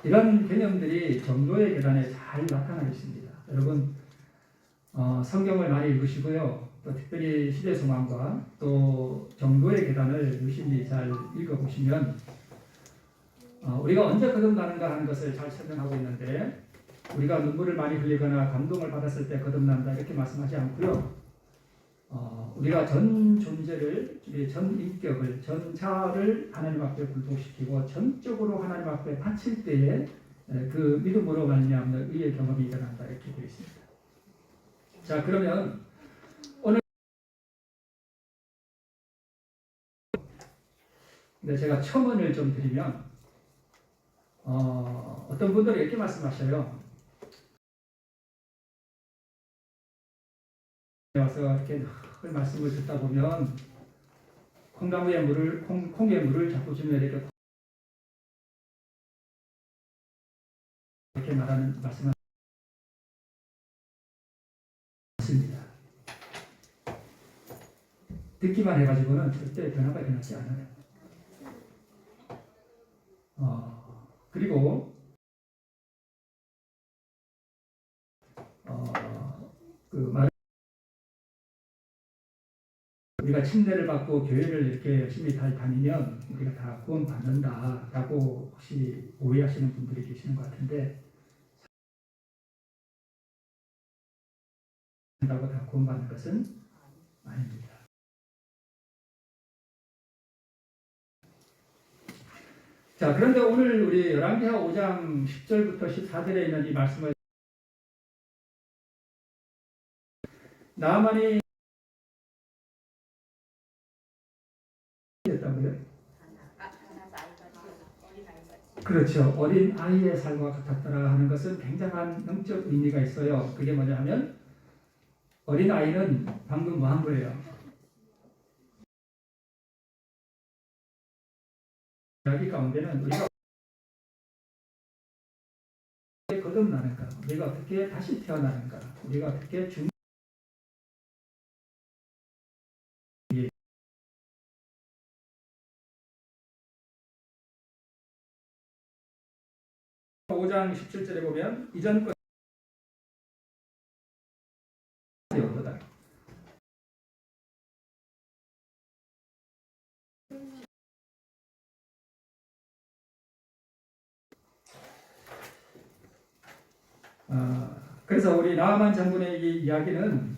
이런 개념들이 전도의 계단에 잘 나타나 있습니다. 여러분 성경을 많이 읽으시고요. 또 특별히 시대소망과 또 정도의 계단을 유심히 잘 읽어보시면 우리가 언제 거듭나는가 하는 것을 잘 설명하고 있는데, 우리가 눈물을 많이 흘리거나 감동을 받았을 때 거듭난다 이렇게 말씀하지 않고요. 우리가 전 존재를, 전 인격을, 전 자아를 하나님 앞에 굴복시키고 전적으로 하나님 앞에 바칠 때에 그 믿음으로 말미암는 의의 경험이 일어난다 이렇게 되어 있습니다. 자, 그러면 오늘 제가 첨언을 좀 드리면 어떤 분들이 이렇게 말씀하셔요. 와서 이렇게 늘 말씀을 듣다 보면 콩나무에 물을, 콩에 물을 자꾸 주면 이렇게 말하는 말씀을 맞습니다. 듣기만 해가지고는 절대 변화가 일어나지 않아요. 그리고 우리가 침례를 받고 교회를 이렇게 열심히 다니면 우리가 다 구원 받는다라고 혹시 오해하시는 분들이 계시는 것 같은데, 다고 다 구원 받는 것은 아닙니다. 자, 그런데 오늘 우리 열왕기하 5장 10절부터 14절에 있는 이 말씀을 나아만이 했다고요? 그렇죠. 어린 아이의 삶과 같았더라 하는 것은 굉장한 영적 의미가 있어요. 그게 뭐냐 하면 어린 아이는 방금 뭐 한 거예요? 이야기 가운데는 우리가 어떻게 거듭나는가, 우리가 어떻게 다시 태어나는가, 우리가 어떻게 5장 17절에 보면 이전 것 없다. 그래서 우리 나아만 장군의 이 이야기는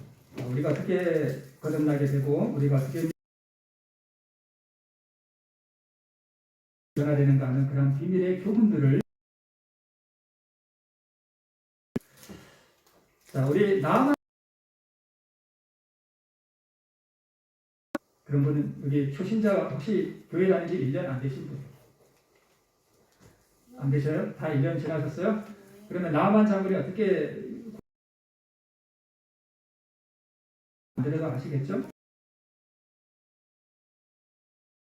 우리가 어떻게 거듭나게 되고 우리가 어떻게 변화되는가 하는 그런 비밀의 교훈들을, 자, 우리 나아만 그런 분은 여기 초신자 혹시 교회 다닌 지 1년 안 되신 분? 안 되셔요? 다 1년 지나셨어요? 그러면 나아만 장군이 어떻게 들어가 아시겠죠?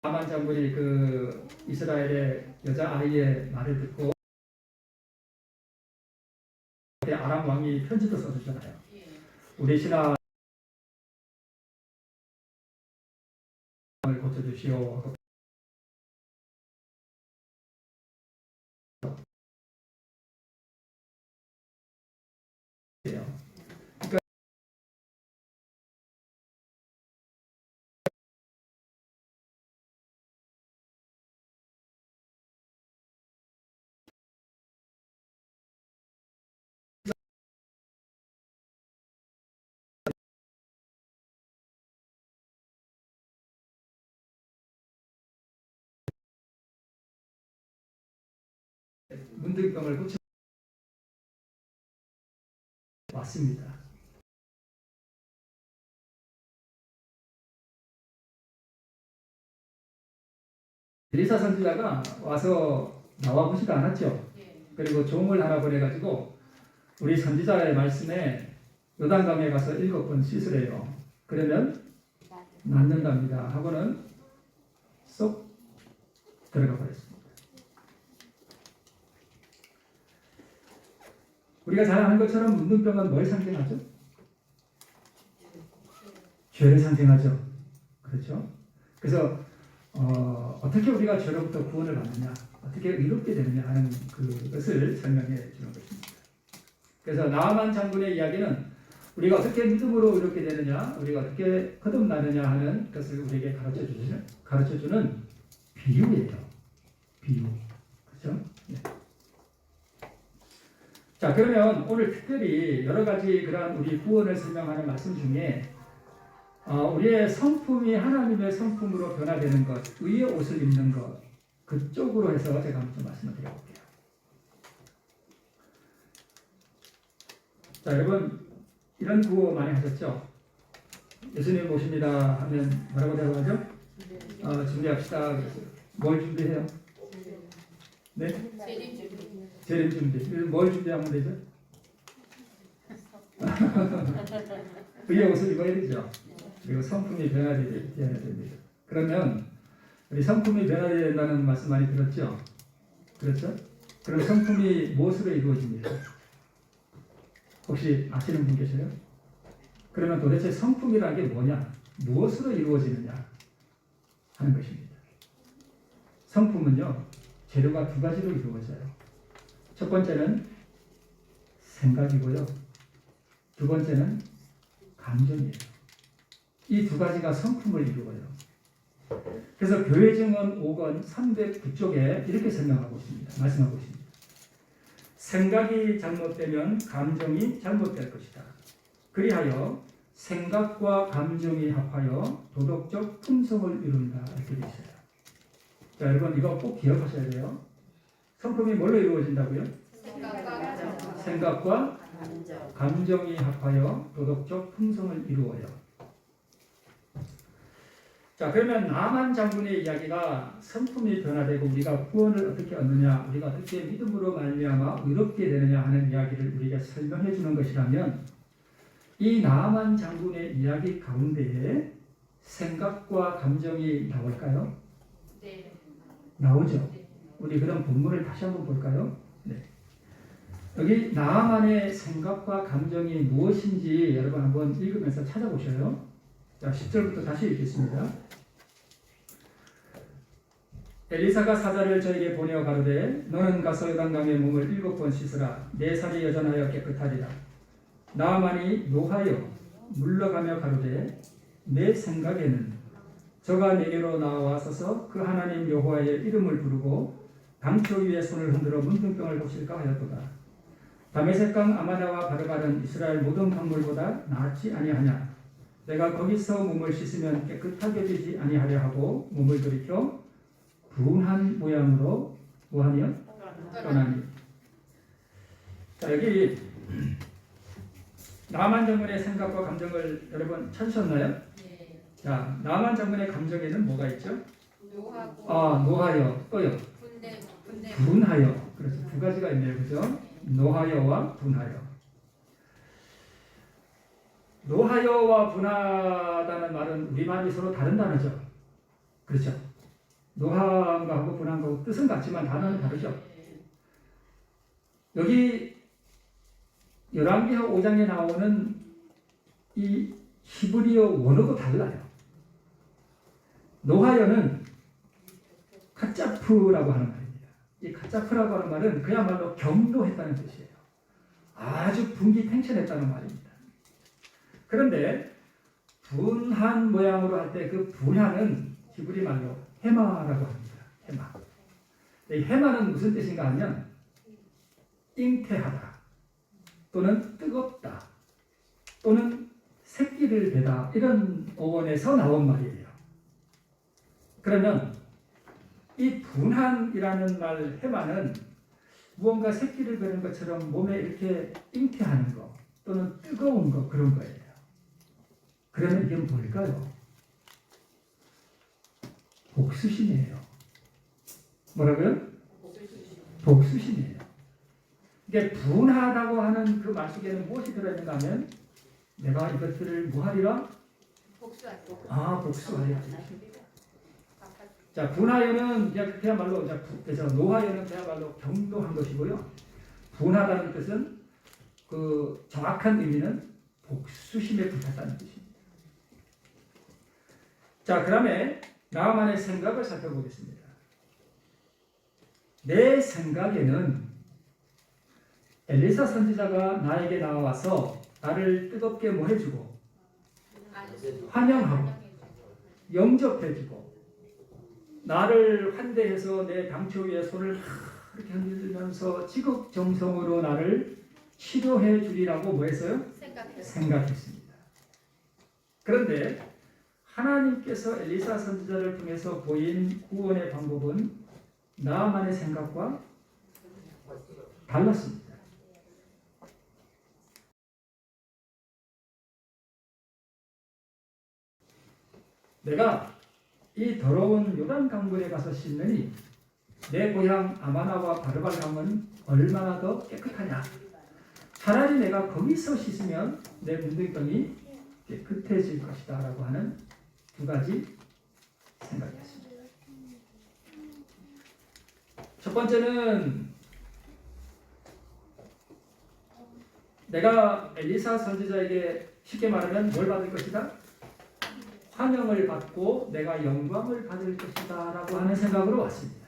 나아만 장군이 그 이스라엘의 여자 아이의 말을 듣고 아람 왕이 편지도 써주잖아요. 우리 신하 을 고쳐주시오. 그러니까 문득병을 고쳐 왔습니다. 에리사 선지자가 와서 나와보지도 않았죠. 그리고 종을 하나 보내가지고 우리 선지자의 말씀에 요단강에 가서 7번 씻으래요. 그러면 낫는답니다 하고는 쏙 들어가 버렸습니다. 우리가 잘 아는 것처럼 문둥병은 뭘 상징하죠? 죄를 상징하죠. 그렇죠? 그래서 어떻게 우리가 죄로부터 구원을 받느냐? 어떻게 의롭게 되느냐 하는 그것을 설명해 주는 것입니다. 그래서 나아만 장군의 이야기는 우리가 어떻게 믿음으로 의롭게 되느냐, 우리가 어떻게 거듭나느냐 하는 것을 우리에게 가르쳐주는 비유예요. 비유. 그렇죠? 네. 자, 그러면 오늘 특별히 여러 가지 그러한 우리 구원을 설명하는 말씀 중에 우리의 성품이 하나님의 성품으로 변화되는 것, 의의 옷을 입는 것, 그쪽으로 해서 제가 한번 좀 말씀을 드려볼게요. 자, 여러분 이런 구호 많이 하셨죠? 예수님 모십니다 하면 뭐라고 대답하죠? 준비합시다. 뭘 준비해요? 네? 재림 준비. 뭘 준비하면 되죠? 의의 옷을 입어야 되죠. 그리고 성품이 변화되어야 됩니다. 그러면 우리 성품이 변화되어야 된다는 말씀 많이 들었죠? 그렇죠? 그럼 성품이 무엇으로 이루어집니까? 혹시 아시는 분 계세요? 그러면 도대체 성품이라는 게 뭐냐? 무엇으로 이루어지느냐 하는 것입니다. 성품은요, 재료가 두 가지로 이루어져요. 첫 번째는 생각이고요. 두 번째는 감정이에요. 이 두 가지가 성품을 이루어요. 그래서 교회 증언 5권 309쪽에 이렇게 설명하고 있습니다. 말씀하고 있습니다. 생각이 잘못되면 감정이 잘못될 것이다. 그리하여 생각과 감정이 합하여 도덕적 품성을 이룬다. 이렇게 되어 있어요. 자, 여러분 이거 꼭 기억하셔야 돼요. 성품이 뭘로 이루어진다고요? 생각과 감정이 합하여 도덕적 품성을 이루어요. 자, 그러면 나만 장군의 이야기가 성품이 변화되고 우리가 구원을 어떻게 얻느냐, 우리가 어떻게 믿음으로 말미암아 의롭게 되느냐 하는 이야기를 우리에게 설명해 주는 것이라면, 이 나만 장군의 이야기 가운데에 생각과 감정이 나올까요? 네. 나오죠. 우리 그런 본문을 다시 한번 볼까요? 네. 여기 나만의 생각과 감정이 무엇인지 여러분 한번 읽으면서 찾아보셔요. 자, 10절부터 다시 읽겠습니다. 엘리사가 사자를 저에게 보내어 가로되 너는 가서 요단강에 몸을 7번 씻으라. 내 살이 여전하여 깨끗하리라. 나아만이 노하여 물러가며 가로되 내 생각에는 저가 내게로 나와서서 그 하나님 여호와의 이름을 부르고 강초 위에 손을 흔들어 문둥병을 고칠까 하였도다. 다메섹강 아마다와 바르바른 이스라엘 모든 강물보다 낫지 아니하냐. 내가 거기서 몸을 씻으면 깨끗하게 되지 아니하려 하고 몸을 돌이켜 분한 모양으로 뭐하니요? 떠나니. 자, 여기 나만 장군의 생각과 감정을 여러분 찾으셨나요? 네. 자, 나만 장군의 감정에는 뭐가 있죠? 노하고 노하여, 또요. 분하여. 그렇죠. 두 가지가 있네요. 그죠? 노하여와 분하여. 노하여와 분하다는 말은 우리말이 서로 다른 단어죠. 그렇죠? 노한 거하고 분한 거하고 뜻은 같지만 단어는 다르죠. 여기 열왕기하 5장에 나오는 이 히브리어 원어도 달라요. 노하여는 카짜프라고 하는 말입니다. 이 카짜프라고 하는 말은 그야말로 경도했다는 뜻이에요. 아주 분기탱천했다는 말입니다. 그런데 분한 모양으로 할 때 그 분한은 히브리 말로 해마라고 합니다. 해마. 이 해마는 무슨 뜻인가 하면 잉태하다 또는 뜨겁다 또는 새끼를 베다 이런 어원에서 나온 말이에요. 그러면 이 분한이라는 말 해마는 무언가 새끼를 베는 것처럼 몸에 이렇게 잉태하는 거 또는 뜨거운 거 그런 거예요. 그러면 이게 뭘까요? 복수심이에요. 뭐라고요? 복수심이에요. 이게 분하다고 하는 그 말 속에는 무엇이 들어있는가 하면 내가 이것들을 뭐하리라? 복수하리라. 자, 분하여는 그야말로 노하여는 그야말로 경도한 것이고요. 분하다는 뜻은 그 정확한 의미는 복수심에 불탔다는 뜻입니다. 자, 그다음에 나만의 생각을 살펴보겠습니다. 내 생각에는 엘리사 선지자가 나에게 나와서 나를 뜨겁게 뭐 해주고 환영하고 영접해주고 나를 환대해서 내 당초 위에 손을 이렇게 흔들면서 지극정성으로 나를 치료해 주리라고 뭐 했어요? 생각했습니다. 그런데 하나님께서 엘리사 선지자를 통해서 보인 구원의 방법은 나만의 생각과 달랐습니다. 내가 이 더러운 요단 강물에 가서 씻느니 내 고향 아마나와 바르발강은 얼마나 더 깨끗하냐. 차라리 내가 거기서 씻으면 내 문둥병이 깨끗해질 것이다 라고 하는 두 가지 생각이었습니다. 첫 번째는 내가 엘리사 선지자에게 쉽게 말하면 뭘 받을 것이다? 환영을 받고 내가 영광을 받을 것이다 라고 하는 생각으로 왔습니다.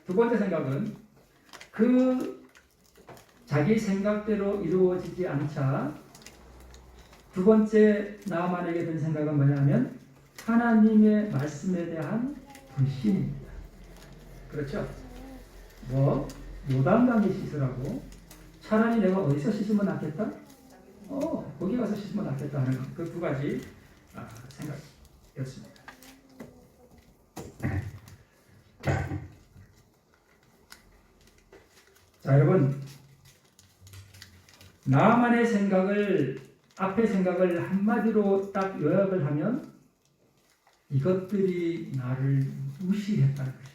두 번째 생각은 그 자기 생각대로 이루어지지 않자 두 번째 나만에게 든 생각은 뭐냐면 하나님의 말씀에 대한 불신입니다. 그렇죠? 뭐 요단강에 씻으라고 차라리 내가 어디서 씻으면 낫겠다? 거기 가서 씻으면 낫겠다 하는 그 두 가지 생각이었습니다. 자, 여러분, 나만의 생각을 앞의 생각을 한마디로 딱 요약을 하면 이것들이 나를 무시했다는 것입니다.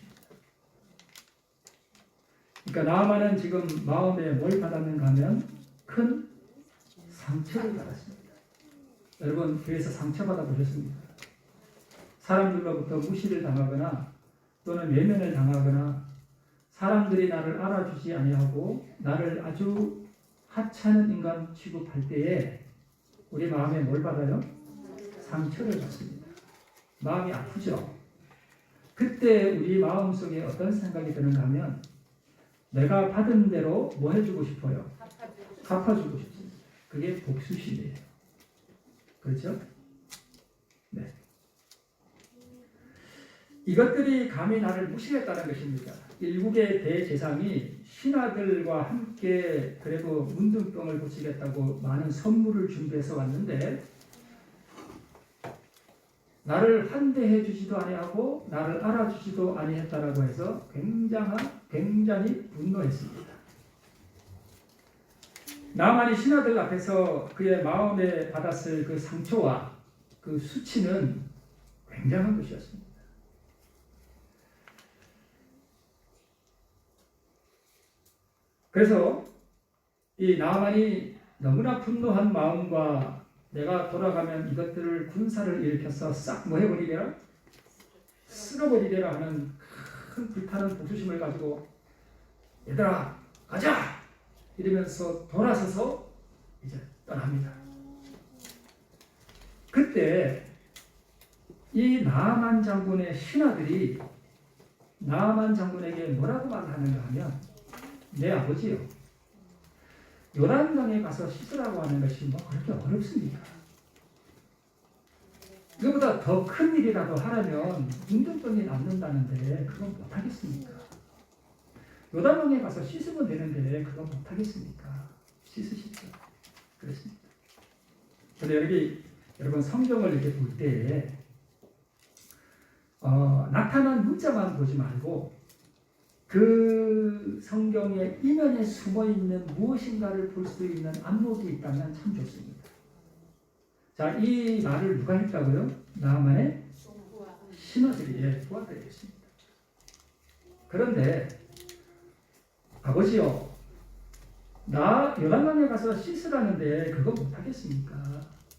그러니까 나만은 지금 마음에 뭘 받았는가 하면 큰 상처를 받았습니다. 여러분 교회에서 상처받아 보셨습니까? 사람들로부터 무시를 당하거나 또는 외면을 당하거나 사람들이 나를 알아주지 아니하고 나를 아주 하찮은 인간 취급할 때에 우리 마음에 뭘 받아요? 상처를 받습니다. 마음이 아프죠? 그때 우리 마음속에 어떤 생각이 드는가 하면 내가 받은 대로 뭐 해주고 싶어요? 갚아주고 싶습니다. 그게 복수심이에요. 그렇죠? 네. 이것들이 감히 나를 무시했다는 것입니다. 일국의 대제사장이 신하들과 함께 그래도 문둥병을 고치겠다고 많은 선물을 준비해서 왔는데 나를 환대해 주지도 아니하고 나를 알아주지도 아니했다라고 해서 굉장히 분노했습니다. 나만이 신하들 앞에서 그의 마음에 받았을 그 상처와 그 수치는 굉장한 것이었습니다. 그래서 이 나만이 너무나 분노한 마음과 내가 돌아가면 이것들을 군사를 일으켜서 싹 뭐 해버리랴? 쓸어버리랴 하는 큰 불타는 복수심을 가지고 얘들아 가자! 이러면서 돌아서서 이제 떠납니다. 그때 이 나만 장군의 신하들이 나만 장군에게 뭐라고 말하는가 하면 내 아버지요. 요단강에 가서 씻으라고 하는 것이 뭐 그렇게 어렵습니까? 이거보다 더 큰 일이라도 하려면 문둥병이 남는다는데 그건 못하겠습니까? 요단강에 가서 씻으면 되는데 그건 못하겠습니까? 씻으십시오. 그렇습니다. 그런데 여러분 성경을 이렇게 볼 때에 나타난 문자만 보지 말고 그 성경의 이면에 숨어있는 무엇인가를 볼 수 있는 안목이 있다면 참 좋습니다. 자, 이 말을 누가 했다고요? 나만의 신하들이 도와드리겠습니다. 그런데 아버지요, 나 요단강에 가서 씻으라는데 그거 못하겠습니까?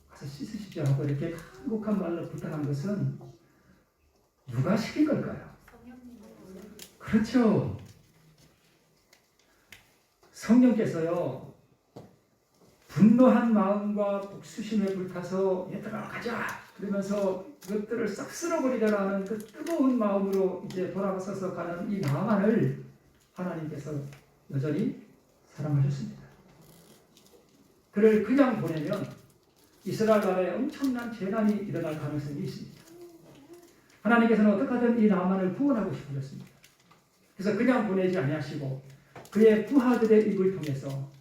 가서 씻으시죠 하고 이렇게 한국한 말로 부탁한 것은 누가 시킨 걸까요? 그렇죠. 성령께서요 분노한 마음과 복수심에 불타서 얘들아 가자 그러면서 그것들을 싹 쓸어버리려는 그 뜨거운 마음으로 이제 돌아서서 가는 이 나만을 하나님께서 여전히 사랑하셨습니다. 그를 그냥 보내면 이스라엘 나라에 엄청난 재난이 일어날 가능성이 있습니다. 하나님께서는 어떻게든 이 나만을 구원하고 싶으셨습니다. 그래서 그냥 보내지 아니하시고 그의 부하들의 입을 통해서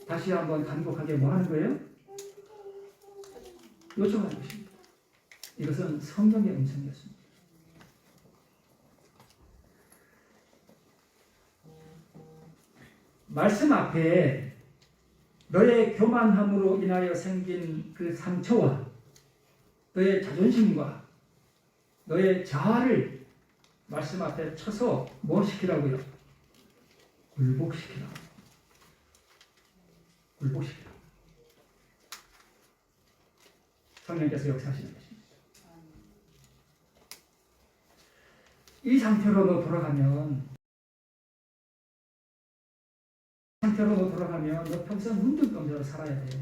다시 한번 간곡하게 뭐 하는 거예요? 요청하는 것입니다. 이것은 성령의 음성이었습니다. 말씀 앞에 너의 교만함으로 인하여 생긴 그 상처와 너의 자존심과 너의 자아를 말씀 앞에 쳐서 뭐 시키라고요? 굴복시키라. 굴복시키라. 성령께서 역사하시는 것입니다. 이 상태로 너 돌아가면 너 평생 문둥병자로 살아야 돼.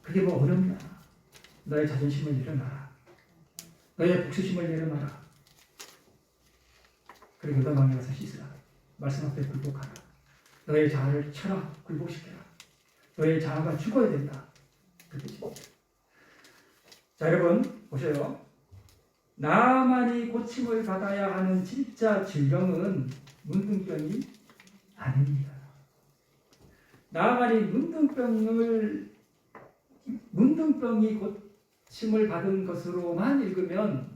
그게 뭐 어렵냐? 너의 자존심을 내려놔라. 너의 복수심을 내려놔라. 그리고 너 방에 가서 씻으라. 말씀 앞에 굴복하라. 너의 자아를 쳐라. 굴복시켜라. 너의 자아가 죽어야 된다. 그 뜻입니다. 자, 여러분 보세요. 나만이 고침을 받아야 하는 진짜 질병은 문둥병이 아닙니다. 나만이 문둥병이 고침을 받은 것으로만 읽으면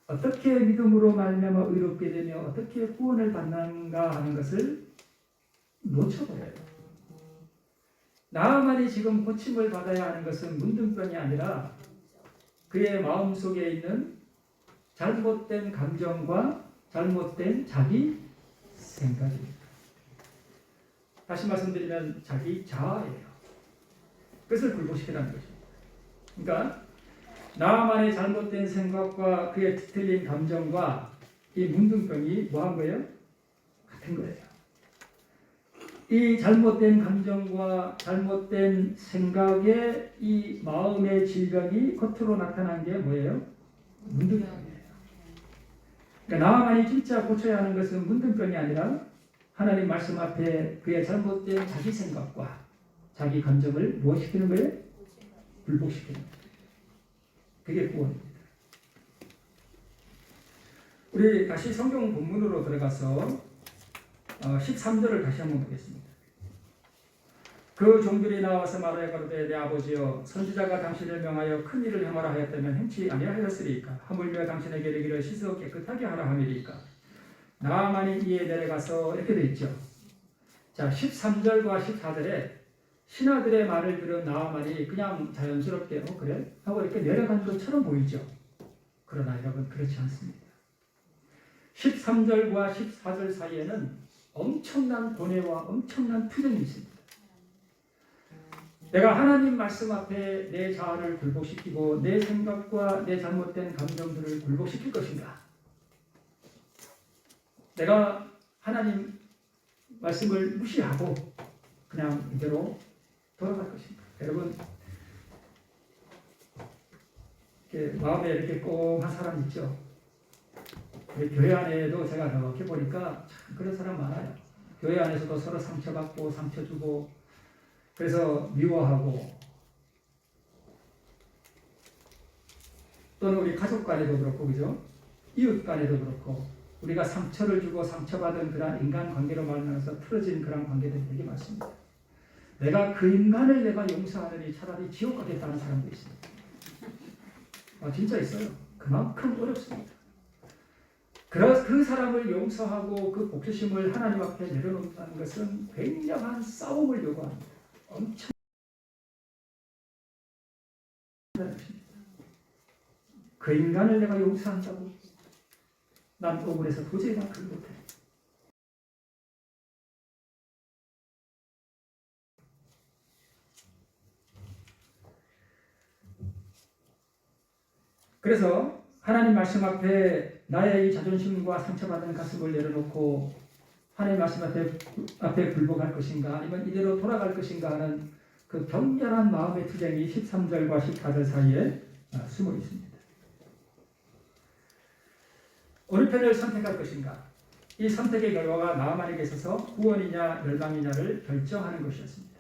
어떻게 믿음으로 말미암아 의롭게 되며 어떻게 구원을 받는가 하는 것을 놓쳐버려요. 나만이 지금 고침을 받아야 하는 것은 문둥병이 아니라 그의 마음속에 있는 잘못된 감정과 잘못된 자기 생각입니다. 다시 말씀드리면 자기 자아예요. 그것을 굴복시키라는 것입니다. 그러니까 나만의 잘못된 생각과 그의 뒤틀린 감정과 이 문둥병이 뭐한 거예요? 같은 거예요. 이 잘못된 감정과 잘못된 생각의 이 마음의 질병이 겉으로 나타난 게 뭐예요? 문둥병이에요. 그러니까 나만이 진짜 고쳐야 하는 것은 문둥병이 아니라 하나님 말씀 앞에 그의 잘못된 자기 생각과 자기 감정을 무엇시키는 거예요? 불복시키는 거예요. 그게 구원입니다. 우리 다시 성경 본문으로 들어가서 13절을 다시 한번 보겠습니다. 그 종들이 나와서 말하여 가로되 내 아버지여 선지자가 당신을 명하여 큰 일을 행하라 하였다면 행치 아니하였으리이까 하물며 당신에게 이르기를 씻어 깨끗하게 하라 함이리이까 나만이 이에 내려가서 이렇게 되어 있죠. 자, 13절과 14절에 신하들의 말을 들은 나아만이 그냥 자연스럽게 그래? 하고 이렇게 내려간 것처럼 보이죠. 그러나 여러분 그렇지 않습니다. 13절과 14절 사이에는 엄청난 고뇌와 엄청난 투쟁이 있습니다. 내가 하나님 말씀 앞에 내 자아를 굴복시키고 내 생각과 내 잘못된 감정들을 굴복시킬 것인가? 내가 하나님 말씀을 무시하고 그냥 이대로 돌아갈 것인가? 여러분 이렇게 마음에 이렇게 꽁한 사람 있죠? 교회 안에도 제가 이렇게 보니까 참 그런 사람 많아요. 교회 안에서도 서로 상처받고 상처 주고 그래서 미워하고 또는 우리 가족 간에도 그렇고 그죠? 이웃 간에도 그렇고 우리가 상처를 주고 상처받은 그런 인간관계로 말미암아서 틀어진 그런 관계들이 되게 많습니다. 내가 그 인간을 내가 용서하느니 차라리 지옥 가겠다는 사람도 있습니다. 진짜 있어요. 그만큼 어렵습니다. 그 사람을 용서하고 그 복수심을 하나님 앞에 내려놓는다는 것은 굉장한 싸움을 요구합니다. 엄청 그 인간을 내가 용서한다고? 난 억울해서 도저히 난 그걸 못해. 그래서 하나님 말씀 앞에 나의 이 자존심과 상처받은 가슴을 내려놓고 하나님 말씀 앞에 굴복할 것인가 아니면 이대로 돌아갈 것인가 하는 그 격렬한 마음의 투쟁이 13절과 14절 사이에 숨어 있습니다. 어느 편을 선택할 것인가? 이 선택의 결과가 나아만에게 있어서 구원이냐 멸망이냐를 결정하는 것이었습니다.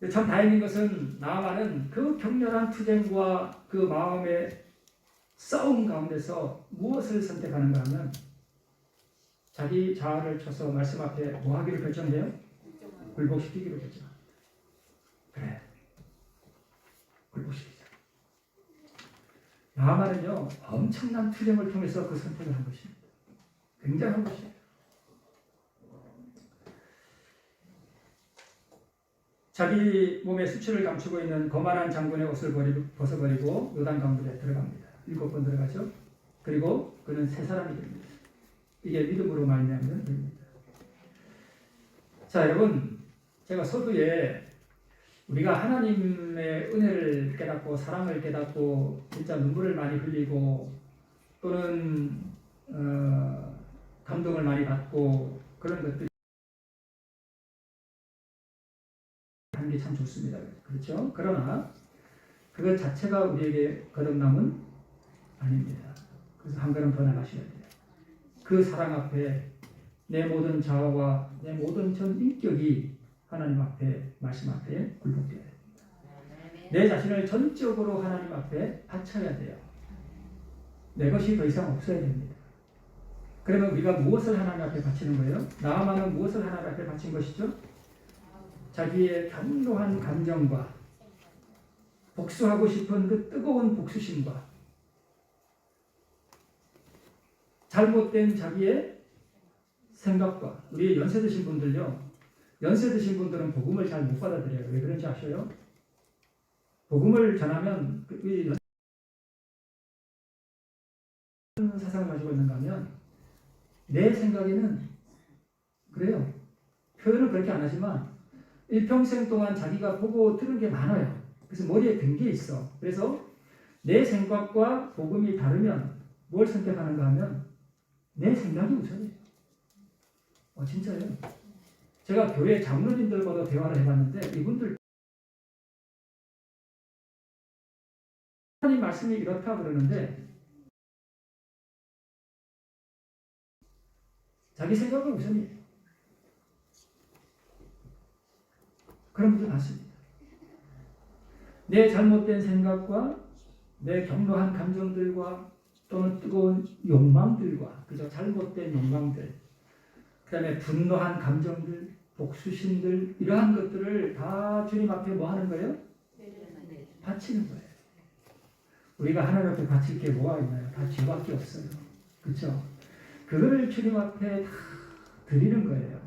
참 다행인 것은 나아만은 그 격렬한 투쟁과 그 마음의 싸움 가운데서 무엇을 선택하는가 하면 자기 자아를 쳐서 말씀 앞에 뭐 하기로 결정해요? 굴복시키기로 결정합니다. 그래, 굴복시키자. 나아만은요 엄청난 투쟁을 통해서 그 선택을 한 것입니다. 굉장한 것이에요. 자기 몸에 수치를 감추고 있는 거만한 장군의 옷을 벗어버리고 요단 강물에 들어갑니다. 7번 들어가죠. 그리고 그는 새 사람이 됩니다. 이게 믿음으로 말미암는 일입니다. 자, 여러분, 제가 서두에 우리가 하나님의 은혜를 깨닫고 사랑을 깨닫고 진짜 눈물을 많이 흘리고 또는 감동을 많이 받고 그런 것들이 하는 게 참 좋습니다. 그렇죠? 그러나 그것 자체가 우리에게 거듭남은 아닙니다. 그래서 한 걸음 더 나가셔야 돼요. 그 사랑 앞에 내 모든 자아와 내 모든 전 인격이 하나님 앞에 말씀 앞에 굴복되어야 됩니다. 내 자신을 전적으로 하나님 앞에 바쳐야 돼요. 내 것이 더 이상 없어야 됩니다. 그러면 우리가 무엇을 하나님 앞에 바치는 거예요? 나아만은 무엇을 하나님 앞에 바친 것이죠? 자기의 견고한 감정과 복수하고 싶은 그 뜨거운 복수심과 잘못된 자기의 생각과 우리 연세 드신 분들요. 연세 드신 분들은 복음을 잘 못 받아들여요. 왜 그런지 아셔요? 복음을 전하면 어떤 사상을 가지고 있는가 하면 내 생각에는 그래요. 표현은 그렇게 안 하지만 일평생 동안 자기가 보고 들은 게 많아요. 그래서 머리에 든 게 있어. 그래서 내 생각과 복음이 다르면 뭘 선택하는가 하면 내 생각이 우선이에요. 진짜요. 제가 교회 장로님들과도 대화를 해봤는데 이분들 하나님 말씀이 이렇다 그러는데 자기 생각은 우선이에요. 그런 분들 많습니다. 내 잘못된 생각과 내 격로한 감정들과 또는 뜨거운 욕망들과 그저 잘못된 욕망들 그 다음에 분노한 감정들 복수심들 이러한 것들을 다 주님 앞에 뭐 하는 거예요? 바치는 거예요. 우리가 하나님 앞에 바칠 게 뭐가 있나요? 다 죄밖에 없어요. 그렇죠? 그거를 주님 앞에 다 드리는 거예요.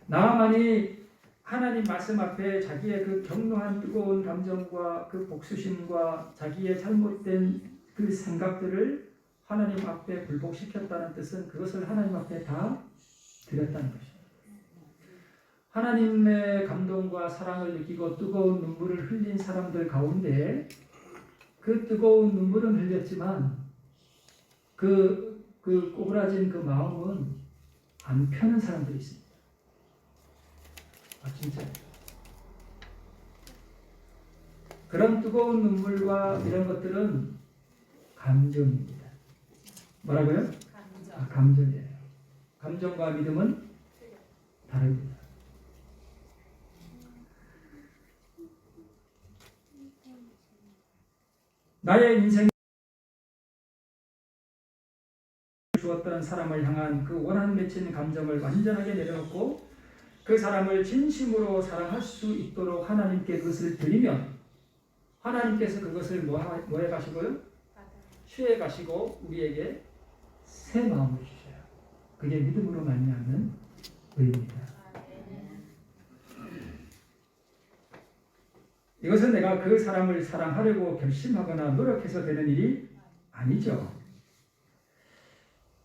나아만이 하나님 말씀 앞에 자기의 그 격노한 뜨거운 감정과 그 복수심과 자기의 잘못된 그 생각들을 하나님 앞에 굴복시켰다는 뜻은 그것을 하나님 앞에 다 드렸다는 것입니다. 하나님의 감동과 사랑을 느끼고 뜨거운 눈물을 흘린 사람들 가운데 그 뜨거운 눈물은 흘렸지만 그 꼬부라진 그 마음은 안 펴는 사람들이 있습니다. 진짜 그런 뜨거운 눈물과 이런 것들은 감정입니다. 뭐라고요? 감정이에요. 감정과 믿음은 다릅니다. 나의 인생 주었던 사람을 향한 그 원한 맺힌 감정을 완전하게 내려놓고 그 사람을 진심으로 사랑할 수 있도록 하나님께 그것을 드리면 하나님께서 그것을 뭐해 가시고요? 취해 가시고 우리에게 새 마음을 주셔요. 그게 믿음으로 말미암는 의입니다. 이것은 내가 그 사람을 사랑하려고 결심하거나 노력해서 되는 일이 아니죠.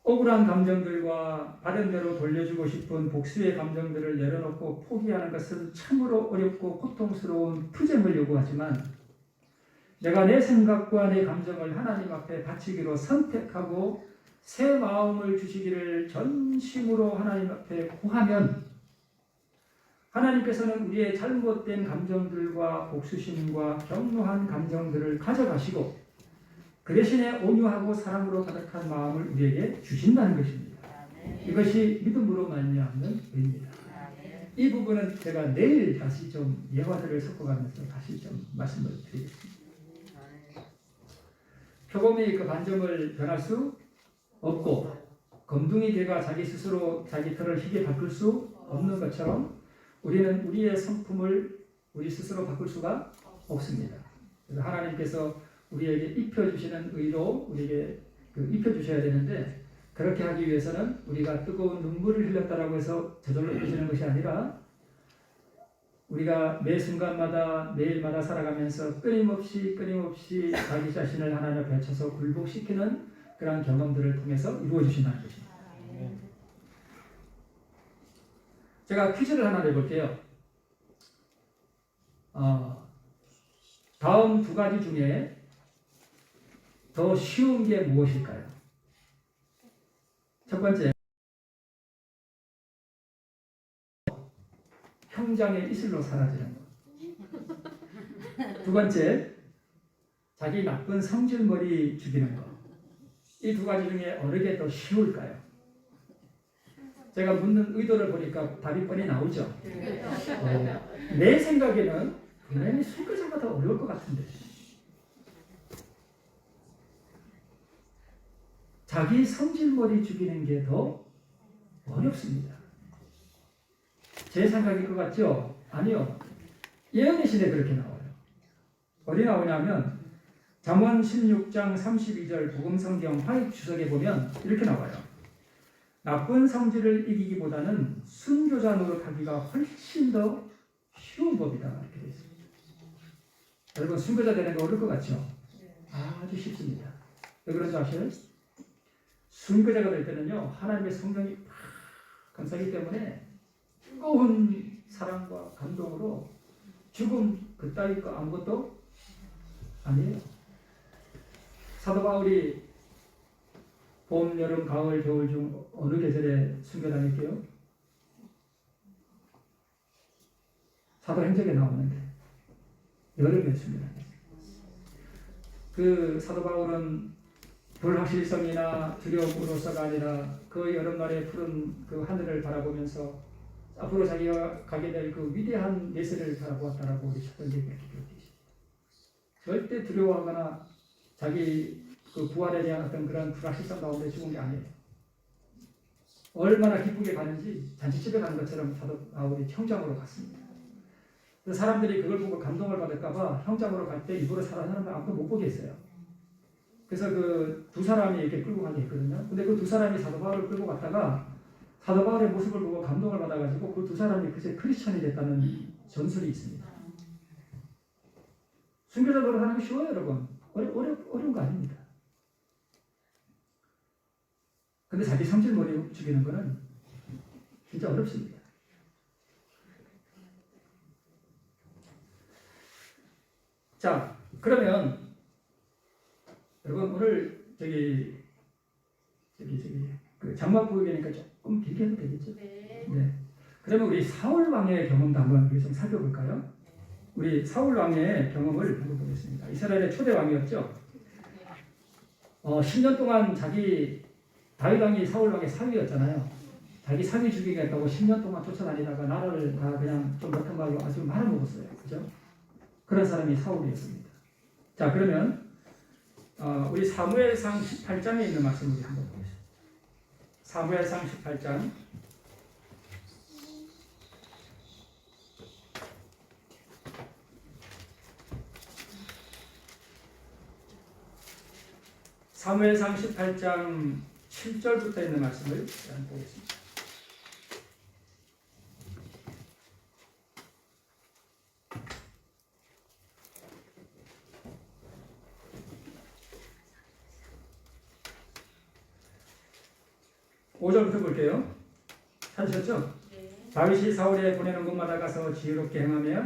억울한 감정들과 받은 대로 돌려주고 싶은 복수의 감정들을 내려놓고 포기하는 것은 참으로 어렵고 고통스러운 투쟁을 요구하지만 내가 내 생각과 내 감정을 하나님 앞에 바치기로 선택하고 새 마음을 주시기를 전심으로 하나님 앞에 구하면 하나님께서는 우리의 잘못된 감정들과 복수심과 격노한 감정들을 가져가시고 그 대신에 온유하고 사랑으로 가득한 마음을 우리에게 주신다는 것입니다. 이것이 믿음으로 말미암는 의입니다. 이 부분은 제가 내일 다시 좀 예화들을 섞어가면서 다시 좀 말씀을 드리겠습니다. 표범이 그 반점을 변할 수 없고 검둥이 개가 자기 스스로 자기 털을 희게 바꿀 수 없는 것처럼 우리는 우리의 성품을 우리 스스로 바꿀 수가 없습니다. 그래서 하나님께서 우리에게 입혀주시는 의로 우리에게 입혀주셔야 되는데 그렇게 하기 위해서는 우리가 뜨거운 눈물을 흘렸다라고 해서 저절로 입혀지는 것이 아니라 우리가 매 순간마다 매일마다 살아가면서 끊임없이 자기 자신을 하나님 앞에 쳐서 굴복시키는 그런 경험들을 통해서 이루어지신다는 것입니다. 제가 퀴즈를 하나 내볼게요. 다음 두 가지 중에 더 쉬운 게 무엇일까요? 첫 번째, 형장의 이슬로 사라지는 것. 두 번째, 자기 나쁜 성질머리 죽이는 것. 이 두 가지 중에 어느 게 더 쉬울까요? 제가 묻는 의도를 보니까 답이 뻔히 나오죠. 내 생각에는 분명히 술거자가 더 어려울 것 같은데. 자기 성질머리 죽이는 게 더 어렵습니다. 제 생각일 것 같죠? 아니요. 예언의 시대에 그렇게 나와요. 어디 나오냐면 잠언 16장 32절 복음성경 화익 주석에 보면 이렇게 나와요. 나쁜 성질을 이기기보다는 순교자 노릇하기가 훨씬 더 쉬운 법이다. 이렇게 되어 있습니다. 여러분 순교자 되는 거 어려울 것 같죠? 아주 쉽습니다. 왜 그런지 아세요? 순교자가 될 때는요 하나님의 성령이 팍 감싸기 때문에 뜨거운 사랑과 감동으로 죽음 그따위 거 아무것도 아니에요. 사도 바울이 봄, 여름, 가을, 겨울 중 어느 계절에 순교당했게요? 사도행전에 나오는데 여름에 순교당했어요. 그 사도 바울은 불확실성이나 두려움으로서가 아니라 그 여름날의 푸른 그 하늘을 바라보면서 앞으로 자기가 가게 될 그 위대한 예세를 바라보았다라고 우리 첫 번째 그렇게 기록되어 있습니다. 절대 두려워하거나 자기 그 부활에 대한 어떤 그런 불확실성 가운데 죽은 게 아니에요. 얼마나 기쁘게 가는지 잔치집에 가는 것처럼 사도 바울이 형장으로 갔습니다. 그래서 사람들이 그걸 보고 감동을 받을까봐 형장으로 갈 때 일부러 살아나는 걸 아무도 못 보게 했어요. 그래서 그 두 사람이 이렇게 끌고 가게 했거든요. 근데 그 두 사람이 사도 바울을 끌고 갔다가 사도 바울의 모습을 보고 감동을 받아가지고 그 두 사람이 그새 크리스천이 됐다는 전설이 있습니다. 순교자 노릇하는 게 쉬워요, 여러분. 어려운 거 아닙니다. 근데 자기 성질 머리 죽이는 거는 진짜 어렵습니다. 자, 그러면 여러분 오늘 그 장막부회니까 조금 길게 해도 되겠죠? 네. 그러면 우리 사울 왕의 경험도 한번 우리 좀 살펴볼까요? 우리 사울 왕의 경험을 한번 보겠습니다. 이스라엘의 초대 왕이었죠. 10년 동안 자기 다윗 왕이 사울 왕의 사위였잖아요. 자기 사위 죽이겠다고 10년 동안 쫓아다니다가 나라를 다 그냥 좀 같은 말로 아주 말아먹었어요. 그죠? 그런 사람이 사울이었습니다. 자, 그러면 우리 사무엘상 18장에 있는 말씀 우리 한번 보겠습니다. 사무엘상 18장 사무엘상 18장 7절부터 있는 말씀을 한번 보겠습니다. (5절부터) 볼게요. 찾으셨죠? 네. 다윗이 사울에 보내는 곳마다 가서 지혜롭게 행하며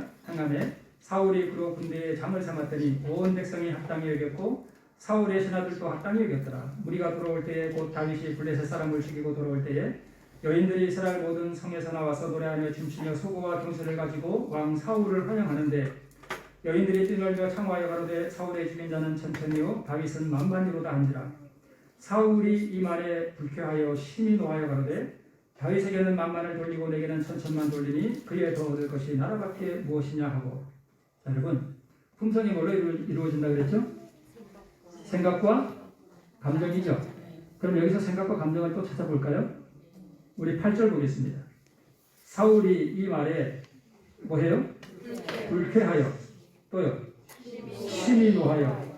사울이 그로 군대에 잠을 삼았더니 온 백성이 합당히 여겼고 사울의 신하들도 합당히 여겼더라. 무리가 돌아올 때에 곧 다윗이 블레셋 사람을 죽이고 돌아올 때에 여인들이 이스라엘 모든 성에서 나와서 노래하며 춤추며 소고와 경수를 가지고 왕 사울을 환영하는데 여인들이 뛰놀며 창화하여 가로되 사울의 죽인 자는 천천히요 다윗은 만만히로다 한지라. 사울이 이 말에 불쾌하여 심히 노하여 가로되 다윗에게는 만만을 돌리고 내게는 천천만 돌리니 그에 더 얻을 것이 나라밖에 무엇이냐 하고. 자, 여러분 품성이 뭐로 이루어진다 그랬죠? 생각과 감정이죠. 그럼 여기서 생각과 감정을 또 찾아볼까요? 우리 8절 보겠습니다. 사울이 이 말에 뭐해요? 불쾌하여 또요 심히 노하여.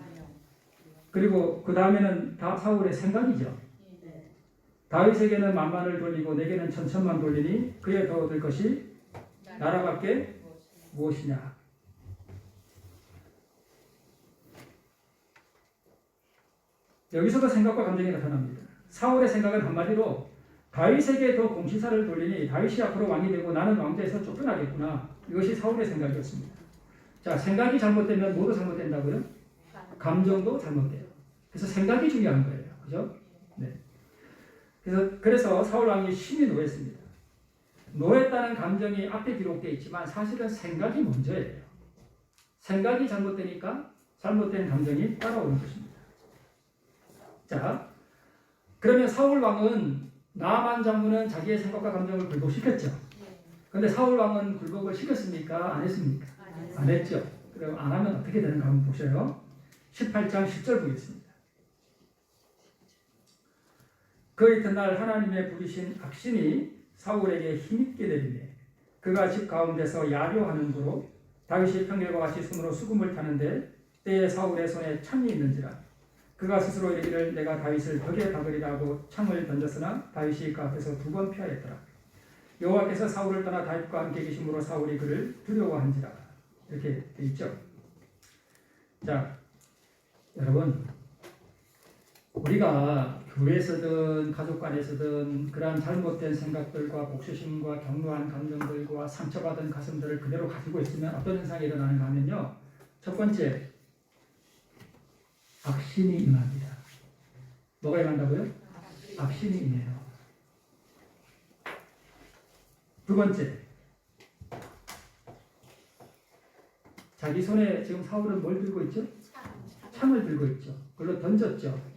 그리고 그 다음에는 다 사울의 생각이죠. 다윗에게는 만만을 돌리고 내게는 천천만 돌리니 그에 더 얻을 것이 나라밖에 무엇이냐. 여기서도 생각과 감정이 나타납니다. 사울의 생각은 한마디로 다윗에게 더 공시사를 돌리니 다윗이 앞으로 왕이 되고 나는 왕좌에서 쫓겨나겠구나. 이것이 사울의 생각이었습니다. 자, 생각이 잘못되면 뭐도 잘못된다고요? 감정도 잘못돼요. 그래서 생각이 중요한 거예요. 그죠? 네. 그래서 사울 왕이 심히 노했습니다. 노했다는 감정이 앞에 기록되어 있지만 사실은 생각이 먼저예요. 생각이 잘못되니까 잘못된 감정이 따라오는 것입니다. 자, 그러면 사울 왕은 나만 장군은 자기의 생각과 감정을 굴복시켰죠. 그런데 사울 왕은 굴복을 시켰습니까? 안 했습니까? 안 했죠. 그럼 안 하면 어떻게 되는가 한번 보셔요. 18장 10절 보겠습니다. 그 이튿날 하나님의 부리신 악신이 사울에게 힘있게 내리네. 그가 집 가운데서 야료하는 고로 다윗이 평일과 같이 숨으로 수금을 타는데 때에 사울의 손에 창이 있는지라. 그가 스스로 이르기를 내가 다윗을 벽에 박으리라 하고 창을 던졌으나 다윗이 그 앞에서 2번 피하였더라. 여호와께서 사울을 떠나 다윗과 함께 계심으로 사울이 그를 두려워한지라. 이렇게 돼 있죠. 자, 여러분 우리가 교회에서든 가족 간에서든 그러한 잘못된 생각들과 복수심과 경로한 감정들과 상처받은 가슴들을 그대로 가지고 있으면 어떤 현상이 일어나는가 하면요. 첫 번째, 악신이 임합니다. 뭐가 임한다고요? 악신이 임해요. 두 번째, 자기 손에 지금 사울은 뭘 들고 있죠? 창을 들고 있죠. 그걸로 던졌죠.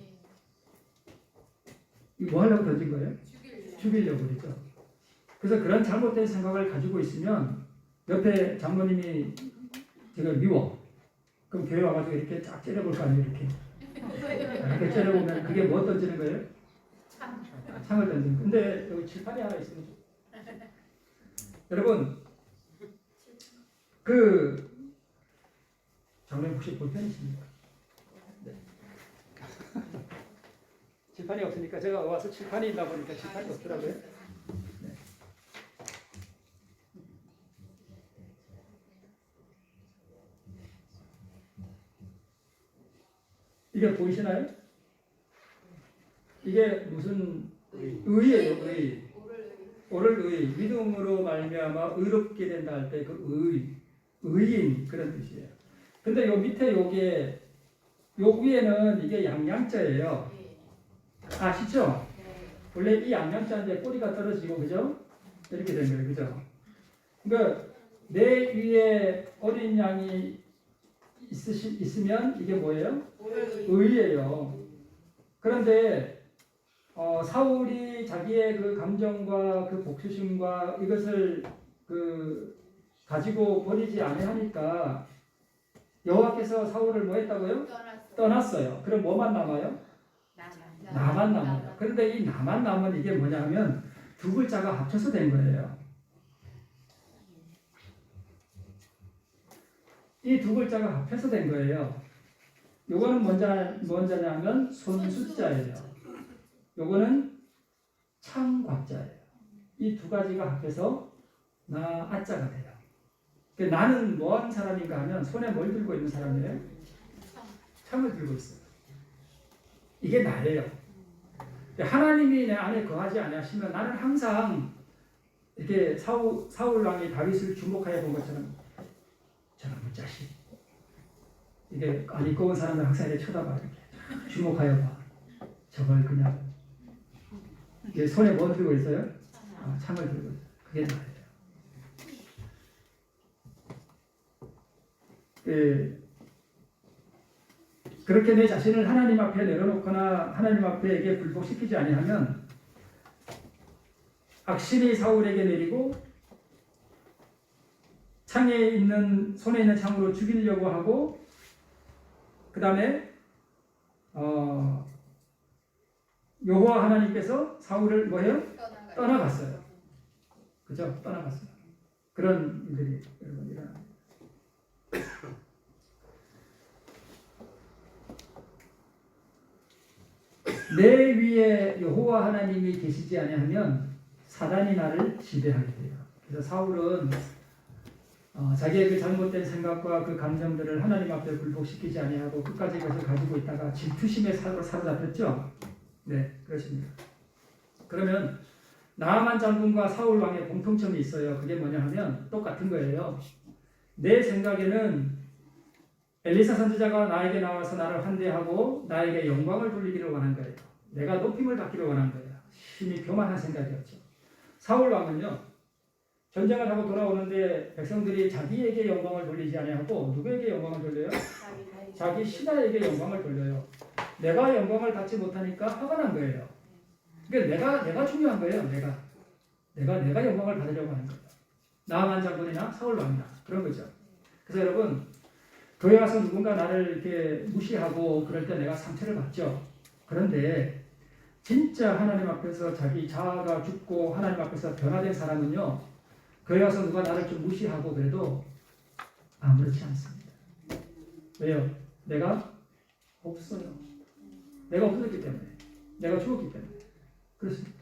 이거 뭐 하려고 던진 거예요? 죽이려고 그러죠. 그래서 그런 잘못된 생각을 가지고 있으면 옆에 장모님이 제가 미워. 그럼 교회 와가지고 이렇게 쫙 째려볼 거 아니에요? 이렇게 째려보면 그게 뭐 던지는 거예요? 창을 던지는 거예요. 근데 여기 칠판이 하나 있으면 여러분 그 장모님 혹시 볼펜 있습니까? 네. 칠판이 없으니까 제가 와서 칠판이 있나 보니까 칠판이 없더라고요. 네. 이게 보이시나요? 이게 무슨 의예요? 의. 오를 의. 믿음으로 말미암아 의롭게 된다 할 때 그 의인 그런 뜻이에요. 근데 요 밑에 요게 요 위에는 이게 양양자예요. 아시죠? 원래 이 양양자인데 꼬리가 떨어지고 그죠? 이렇게 된 거예요. 그죠? 그러니까 내 위에 어린 양이 있으면 이게 뭐예요? 의예요. 그런데 사울이 자기의 그 감정과 그 복수심과 이것을 가지고 버리지 아니하니까 여호와께서 사울을 뭐 했다고요? 떠났어요. 그럼 뭐만 남아요? 나만 남아요. 그런데 이 나만 남은 이게 뭐냐면 두 글자가 합쳐서 된 거예요. 이 두 글자가 합해서 된 거예요. 요거는 뭔자냐면 손숫자예요. 요거는 창곽자예요. 이 두 가지가 합해서 나아자가 돼요. 나는 뭐하는 사람인가 하면 손에 뭘 들고 있는 사람이에요? 창을 들고 있어요. 이게 나예요. 하나님이 내 안에 거하지 아니하시면 나는 항상 이렇게 사울 왕이 다윗을 주목하여 본 것처럼 저놈의 자식. 이게 안 입고 온 사람들 항상 이렇게 쳐다봐. 이렇게 주목하여 봐. 저걸 그냥 이게 손에 뭐 들고 있어요? 창을 들고 있어요. 그게 나예요. 그렇게 내 자신을 하나님 앞에 내려놓거나 하나님 앞에게 굴복시키지 아니하면 악신이 사울에게 내리고 창에 있는 손에 있는 창으로 죽이려고 하고 그 다음에 여호와 하나님께서 사울을 뭐해요? 떠나갔어요. 그죠? 떠나갔어요. 그런 일들이 여러분 일어납니다. 내 위에 여호와 하나님이 계시지 아니하면 사단이 나를 지배하게 돼요. 그래서 사울은 자기의 그 잘못된 생각과 그 감정들을 하나님 앞에 굴복시키지 아니하고 끝까지 그것을 가지고 있다가 질투심에 사로잡혔죠. 네, 그렇습니다. 그러면 나아만 장군과 사울 왕의 공통점이 있어요. 그게 뭐냐 하면 똑같은 거예요. 내 생각에는 엘리사 선지자가 나에게 나와서 나를 환대하고 나에게 영광을 돌리기를 원한 거예요. 내가 높임을 받기를 원한 거예요. 심히 교만한 생각이었죠. 사울 왕은요. 전쟁을 하고 돌아오는데 백성들이 자기에게 영광을 돌리지 아니하고 누구에게 영광을 돌려요? 자기 신하에게 영광을 돌려요. 내가 영광을 받지 못하니까 화가 난 거예요. 그러니까 내가 중요한 거예요. 내가 영광을 받으려고 하는 거예요. 나아만 장군이나 사울 왕이나 그런 거죠. 그래서 여러분 교회 와서 누군가 나를 이렇게 무시하고 그럴 때 내가 상처를 받죠. 그런데 진짜 하나님 앞에서 자기 자아가 죽고 하나님 앞에서 변화된 사람은요. 교회 와서 누가 나를 좀 무시하고 그래도 아무렇지 않습니다. 왜요? 내가 없어요. 내가 없어졌기 때문에. 내가 죽었기 때문에. 그렇습니다.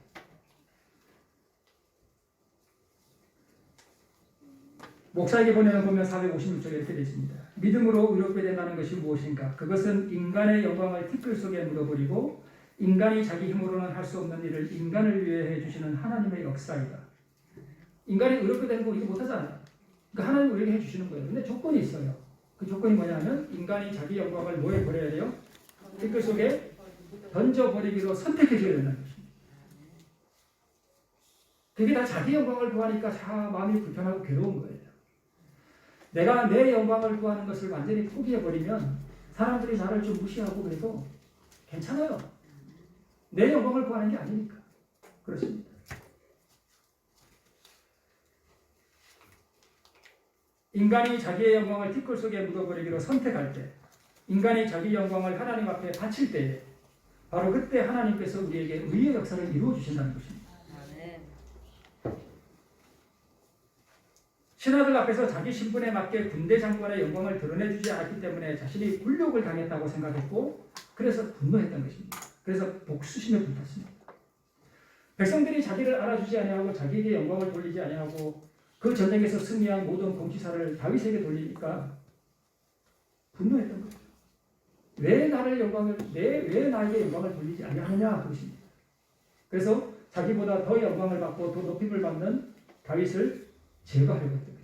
목사에게 보내는 보면 456쪽에 이렇게 되어 있습니다. 믿음으로 의롭게 된다는 것이 무엇인가? 그것은 인간의 영광을 티끌 속에 묻어버리고 인간이 자기 힘으로는 할 수 없는 일을 인간을 위해 해주시는 하나님의 역사이다. 인간이 의롭게 되는 거 우리가 못하잖아요. 그러니까 하나님 우리에게 해주시는 거예요. 근데 조건이 있어요. 그 조건이 뭐냐면 인간이 자기 영광을 뭐에 버려야 돼요? 티끌 속에 던져버리기로 선택해줘야 된다는 것입니다. 그게 다 자기 영광을 구하니까 마음이 불편하고 괴로운 거예요. 내가 내 영광을 구하는 것을 완전히 포기해버리면 사람들이 나를 좀 무시하고 그래도 괜찮아요. 내 영광을 구하는 게 아니니까. 그렇습니다. 인간이 자기의 영광을 티끌 속에 묻어버리기로 선택할 때, 인간이 자기 영광을 하나님 앞에 바칠 때, 바로 그때 하나님께서 우리에게 의의 역사를 이루어 주신다는 것입니다. 신하들 앞에서 자기 신분에 맞게 군대 장관의 영광을 드러내주지 않았기 때문에 자신이 굴욕을 당했다고 생각했고 그래서 분노했던 것입니다. 그래서 복수심에 불탔습니다. 백성들이 자기를 알아주지 아니하고 자기에게 영광을 돌리지 아니하고 그 전쟁에서 승리한 모든 공치사를 다윗에게 돌리니까 분노했던 거죠. 왜 나에게 영광을 돌리지 아니하느냐 그것입니다. 그래서 자기보다 더 영광을 받고 더 높임을 받는 다윗을 제거하려고 했던 것입니다.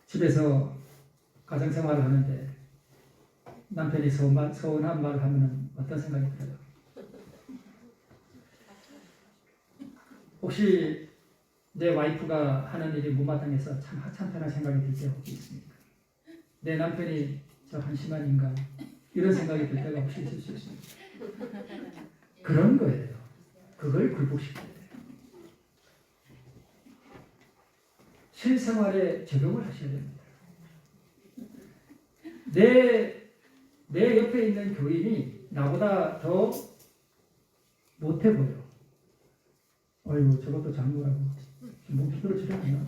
집에서 가정생활을 하는데 남편이 서운한 말을 하면 어떤 생각이 들어요? 혹시 내 와이프가 하는 일이 못마땅해서 참 하찮다는 생각이 들 때 혹시 있습니까? 내 남편이 저 한심한 인간 이런 생각이 들 때가 혹시 있을 수 있습니다. 그런 거예요. 그걸 굴복시켜야 돼요. 실생활에 적용을 하셔야 됩니다. 내 옆에 있는 교인이 나보다 더 못해 보여. 어이구 저것도 장로라고 몸 두드러 치려나.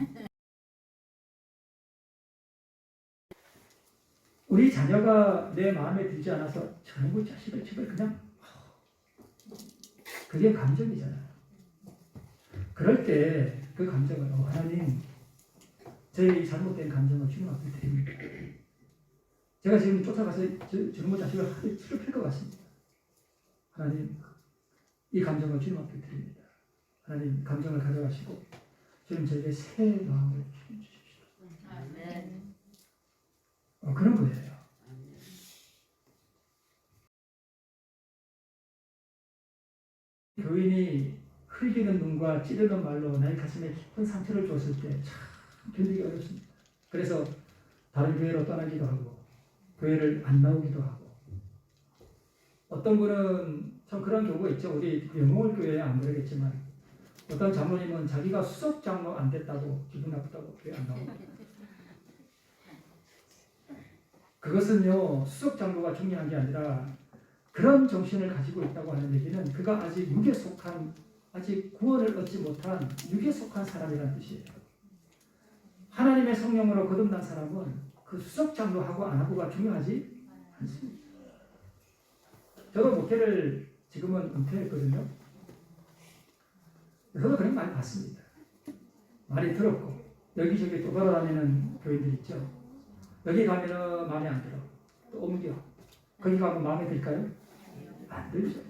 우리 자녀가 내 마음에 들지 않아서 저놈의 자식을 집을 그냥 그게 감정이잖아요. 그럴 때 그 감정을 하나님 제 잘못된 감정을 주님 앞에 드립니다. 제가 지금 쫓아가서 저놈의 자식을 하루에 치료할 것 같습니다. 하나님 이 감정을 주님 앞에 드립니다. 하나님 감정을 가져가시고 주님 저에게 새 마음을 주십시오. 아멘. 그런 거예요. 흘기는 눈과 찌르는 말로 나의 가슴에 깊은 상처를 줬을 때 참 견디기 어렵습니다. 그래서 다른 교회로 떠나기도 하고 교회를 안 나오기도 하고 어떤 분은 참 그런 경우가 있죠. 우리 영월 교회에 안 그러겠지만 어떤 장로님은 자기가 수석 장로 안 됐다고 기분 나쁘다고 교회 안 나옵니다. 그것은요 수석 장로가 중요한 게 아니라 그런 정신을 가지고 있다고 하는 얘기는 그가 아직 육에 속한 아직 구원을 얻지 못한 육에 속한 사람이라는 뜻이에요. 하나님의 성령으로 거듭난 사람은 그 수석 장로하고 안 하고가 중요하지 않습니다. 저도 목회를 지금은 은퇴했거든요. 저도 그런 거 많이 봤습니다. 많이 들었고 여기저기 또 돌아다니는 교인들 있죠. 여기 가면은 마음에 안 들어. 또 옮겨. 거기 가면 마음에 들까요? 안 들죠.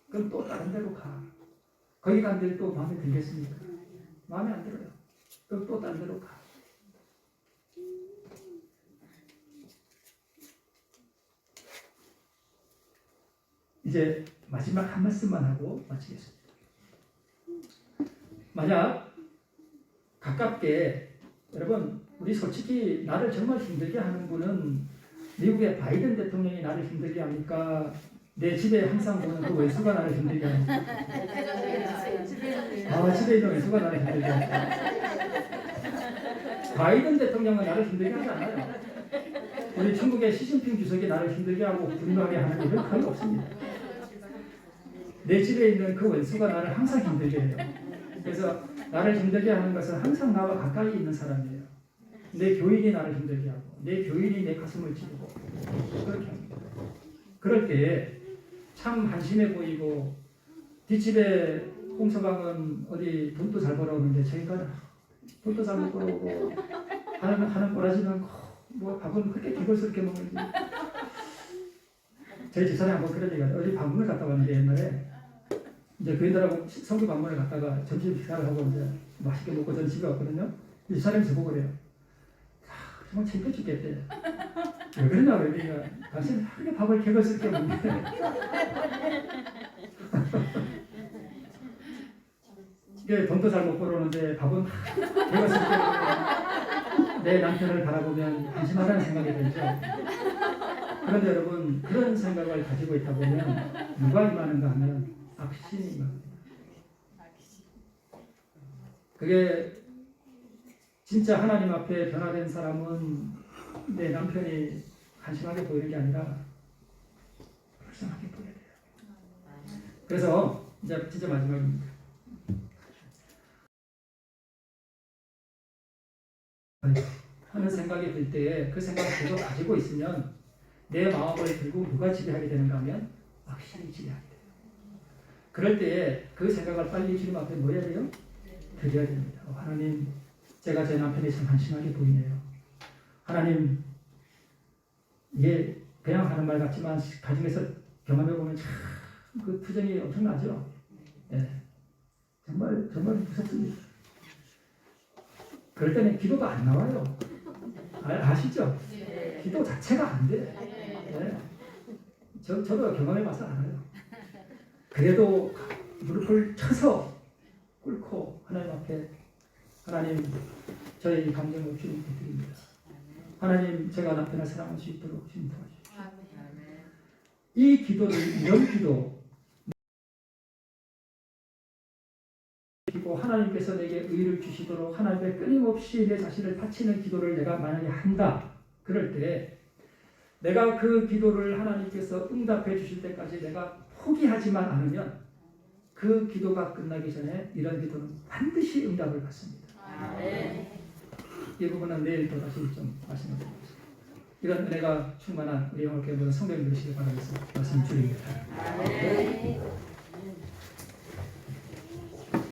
그럼 또 다른 데로 가. 거기 간 데를 또 마음에 들겠습니까? 마음에 안 들어요. 그럼 또 다른 데로 가. 이제 마지막 한 말씀만 하고 마치겠습니다. 만약 가깝게 여러분 우리 솔직히 나를 정말 힘들게 하는 분은 미국의 바이든 대통령이 나를 힘들게 합니까? 내 집에 항상 보는 그 외수가 나를 힘들게 합니까? 집에 있는 외수가 나를 힘들게 합니까? 바이든 대통령은 나를 힘들게 하지 않아요. 우리 중국의 시진핑 주석이 나를 힘들게 하고 분노하게 하는 일은 거의 없습니다. 내 집에 있는 그 원수가 나를 항상 힘들게 해요. 그래서 나를 힘들게 하는 것은 항상 나와 가까이 있는 사람이에요. 내 교인이 나를 힘들게 하고 내 교인이 내 가슴을 찌르고 그렇게 합니다. 그럴 때 참 한심해 보이고 뒷집에 홍서방은 어디 돈도 잘 벌어오는데 저희가 돈도 잘 못 벌어오고 하는 꼬라지는 뭐 밥은 그렇게 기걸스럽게 먹는지 저희 집사람이 한번 그런 얘기가 어디 방문을 갔다 왔는데 옛날에 이제 교인들하고 성교 방문을 갔다가 점심 식사를 하고 이제 맛있게 먹고 전 집에 왔거든요. 이 집사람이 저보고 그래요. 정말 창피해 죽겠대. 왜 그러냐 그러니까 당신 하루에 밥을 개걸스럽게 먹는데 이게 돈도 잘 못 벌어오는데 밥은 개걸스럽게 먹는데 내 남편을 바라보면 한심하다는 생각이 들죠. 그런데 여러분 그런 생각을 가지고 있다 보면 누가 임하는가 하면 악신이 임합니다. 그게 진짜 하나님 앞에 변화된 사람은 내 남편이 한심하게 보이는 게 아니라 불쌍하게 보여야 돼요. 그래서 이제 진짜 마지막입니다. 하는 생각이 들 때에 그 생각을 계속 가지고 있으면 내 마음을 결국 누가 지배하게 되는가 하면 악신이 지배하게 돼요. 그럴 때에 그 생각을 빨리 주님 앞에 뭐 해야 돼요? 드려야 됩니다. 하나님, 제가 제 남편이 참 한심하게 보이네요. 하나님, 이게 그냥 하는 말 같지만 가정에서 경험해 보면 참 그 투정이 엄청나죠. 예, 정말 무섭습니다. 그럴 때는 기도가 안 나와요. 아시죠? 기도 자체가 안 돼. 예. 저도 경험해봐서 알아요. 그래도 무릎을 쳐서 꿇고 하나님 앞에 하나님 저희 감정을 주님께 드립니다. 하나님 제가 남편을 사랑할 수 있도록 주님 도와주십시오. 이 기도를 이런 기도 그리고 하나님께서 내게 의를 주시도록 하나님께 끊임없이 내 자신을 바치는 기도를 내가 만약에 한다. 그럴 때 내가 그 기도를 하나님께서 응답해 주실 때까지 내가 포기하지만 않으면 그 기도가 끝나기 전에 이런 기도는 반드시 응답을 받습니다. 이 부분은 내일 또 다시 좀 말씀을 드리겠습니다. 이런 은혜가 충만한 우리 영월교회 모든 성도님들 되시길 바라겠습니다. 말씀 드립니다.